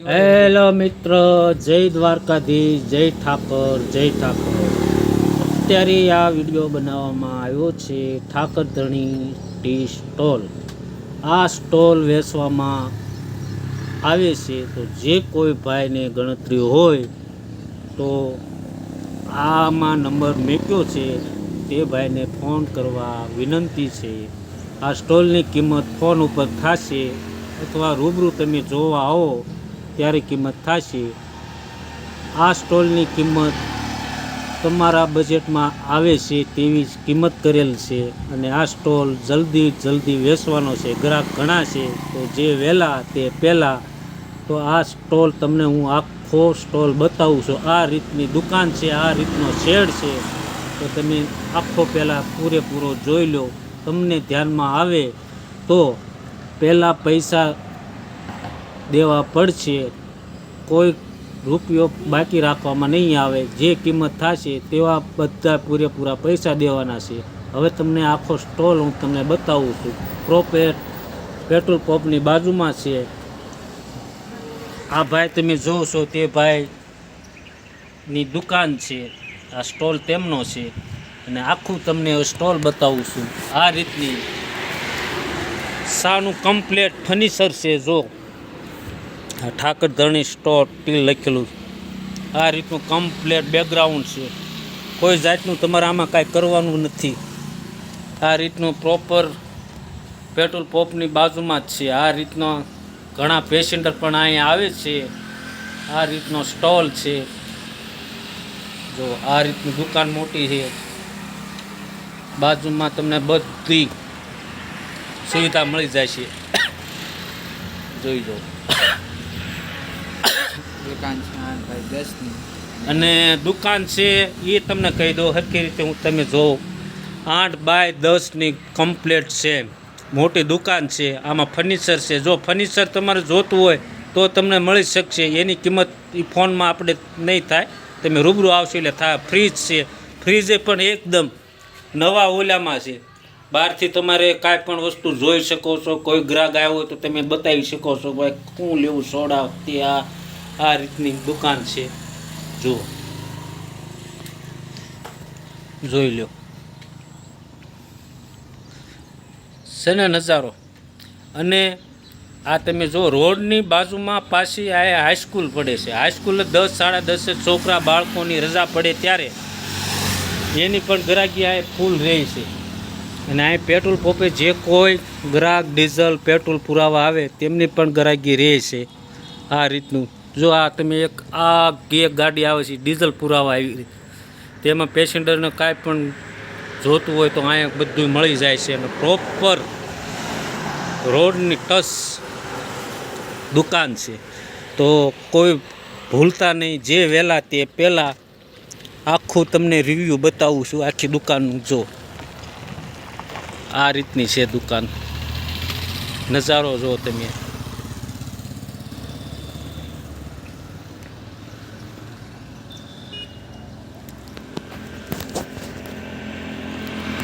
Hello મિત્ર, જય દ્વારકાધીશ, જય ઠાકર, જય ઠાકર. અત્યારે આ વિડીયો બનાવવામાં આવ્યો છે ઠાકર ધણી ટી સ્ટોલ. આ સ્ટોલ વેચવામાં આવે છે, તો જે કોઈ ભાઈને ગણતરી હોય તો આમાં નંબર મૂક્યો છે, તે ભાઈને ફોન કરવા વિનંતી છે. આ સ્ટોલની કિંમત ફોન ઉપર થશે અથવા રૂબરૂ તમે જોવા આવો ત્યારે કિંમત થશે. આ સ્ટોલની કિંમત તમારા બજેટમાં આવે છે તેવી જ કિંમત કરેલ છે, અને આ સ્ટોલ જલ્દી વેચવાનો છે. ગ્રાહક ઘણા છે, તો જે વહેલા તે પહેલાં. તો આ સ્ટોલ તમને હું આખો સ્ટોલ બતાવું છું. આ રીતની દુકાન છે, આ રીતનો શેડ છે, તો તમે આખો પહેલાં પૂરેપૂરો જોઈ લો. તમને ધ્યાનમાં આવે તો પહેલાં પૈસા દેવા પડશે, કોઈ રૂપિયો બાકી રાખવામાં નહીં આવે. જે કિંમત થશે તેવા બધા પૂરેપૂરા પૈસા દેવાના છે. હવે તમને આખો સ્ટોલ હું તમને બતાવું છું. પેટ્રોલ પંપની બાજુમાં છે. આ ભાઈ તમે જોશો તે ભાઈની દુકાન છે, આ સ્ટોલ તેમનો છે, અને આખું તમને સ્ટોલ બતાવું છું. આ રીતની સાનું કમ્પ્લેટ ફર્નિચર છે. જો ઠાકર ધણી સ્ટોર ટી લખેલું, આ રીતનું કમ્પ્લેટ બેકગ્રાઉન્ડ છે. કોઈ જાતનું તમારે આમાં કાંઈ કરવાનું નથી. આ રીતનું પ્રોપર પેટ્રોલ પંપની બાજુમાં જ છે. આ રીતનો ઘણા પેસેન્જર પણ અહીંયા આવે છે. આ રીતનો સ્ટોલ છે. જો આ રીતની દુકાન મોટી છે. બાજુમાં તમને બધી સુવિધા મળી જાય છે. જોઈ લો. અને દુકાન છે એ તમને કહી દો સરખી રીતે, હું તમે જોઉં 8x10ની કમ્પ્લેટ છે. મોટી દુકાન છે. આમાં ફર્નિચર છે. જો ફર્નિચર તમારે જોતું હોય તો તમને મળી શકશે. એની કિંમત એ ફોનમાં આપણે નહીં થાય, તમે રૂબરૂ આવશો એટલે થાય. ફ્રીજ છે, ફ્રીજે પણ એકદમ નવા ઓલામાં છે. બહારથી તમારે કાંઈ પણ વસ્તુ જોઈ શકો છો. કોઈ ગ્રાહક આવ્યો હોય તો તમે બતાવી શકો છો ભાઈ શું લેવું સોડા તે. આ રીતની દુકાન છે. જુઓ, જોઈ લો છે ને નજારો. અને આ તમે જો રોડની બાજુમાં પાછી આ હાઈસ્કૂલ પડે છે. હાઈસ્કૂલ 10 સાડા 10 છોકરા બાળકોની રજા પડે ત્યારે એની પણ ગ્રાહકી આ ફૂલ રહે છે. અને અહીં પેટ્રોલ પંપે જે કોઈ ગ્રાહક ડીઝલ પેટ્રોલ પુરાવા આવે તેમની પણ ગ્રાહકી રહે છે. આ રીતનું જો આ તમે એક ગાડી આવે છે ડીઝલ પુરાવા આવી, તેમાં પેસેન્જરને કાંઈ પણ જોતું હોય તો અહીંયા બધું મળી જાય છે. અને પ્રોપર રોડની ટચ દુકાન છે, તો કોઈ ભૂલતા નહીં. જે વહેલા તે પહેલાં આખું તમને રિવ્યૂ બતાવું છું આખી દુકાનનું. જો આ રીતની છે દુકાન, નજારો જો તમે.